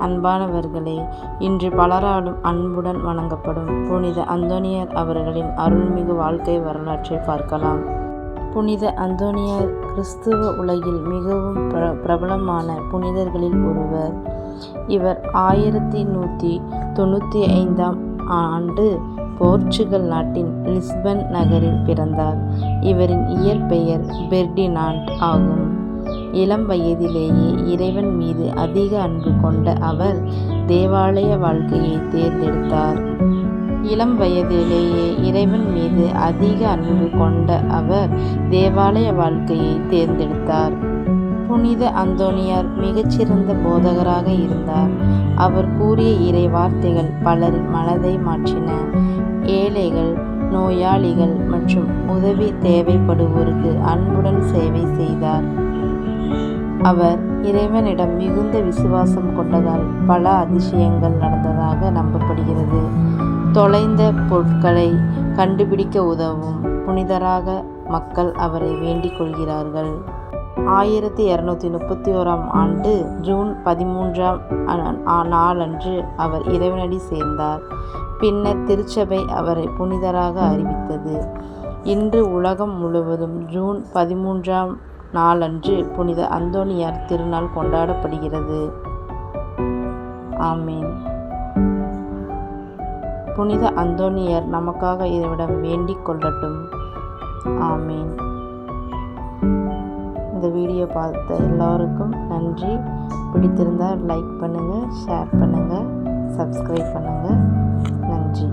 அன்பானவர்களே, இன்று பலராலும் அன்புடன் வணங்கப்படும் புனித அந்தோனியார் அவர்களின் அருள்மிகு வாழ்க்கை வரலாற்றை பார்க்கலாம். புனித அந்தோனியார் கிறிஸ்துவ உலகில் மிகவும் பிரபலமான புனிதர்களில் ஒருவர். இவர் 1195ஆம் ஆண்டு போர்ச்சுகல் நாட்டின் லிஸ்பன் நகரில் பிறந்தார். இவரின் இயற்பெயர் பெர்டினாண்ட் ஆகும். இளம் வயதிலேயே இறைவன் மீது அதிக அன்பு கொண்ட அவர் தேவாலய வாழ்க்கையை தேர்ந்தெடுத்தார். இளம் வயதிலேயே இறைவன் மீது அதிக அன்பு கொண்ட அவர் தேவாலய வாழ்க்கையை தேர்ந்தெடுத்தார். புனித அந்தோனியார் மிகச்சிறந்த போதகராக இருந்தார். அவர் கூறிய இறை வார்த்தைகள் பலரின் மனதை மாற்றின. ஏழைகள், நோயாளிகள் மற்றும் உதவி தேவைப்படுவோருக்கு அன்புடன் சேவை செய்தார். அவர் இறைவனிடம் மிகுந்த விசுவாசம் கொண்டதால் பல அதிசயங்கள் நடந்ததாக நம்பப்படுகிறது. தொலைந்த பொருட்களை கண்டுபிடிக்க உதவும் புனிதராக மக்கள் அவரை வேண்டிக் கொள்கிறார்கள். 1231ஆம் ஆண்டு ஜூன் 13ஆம் நாளன்று அவர் இறைவனடி சேர்ந்தார். பின்னர் திருச்சபை அவரை புனிதராக அறிவித்தது. இன்று உலகம் முழுவதும் ஜூன் 13ஆம் நாளன்று புனித அந்தோனியார் திருநாள் கொண்டாடப்படுகிறது. ஆமீன். புனித அந்தோனியார் நமக்காக இறைவனிடம் வேண்டிக் கொள்ளட்டும். ஆமீன். இந்த வீடியோ பார்த்த எல்லாருக்கும் நன்றி. பிடித்திருந்தால் லைக் பண்ணுங்கள், ஷேர் பண்ணுங்கள், சப்ஸ்கிரைப் பண்ணுங்கள். நன்றி.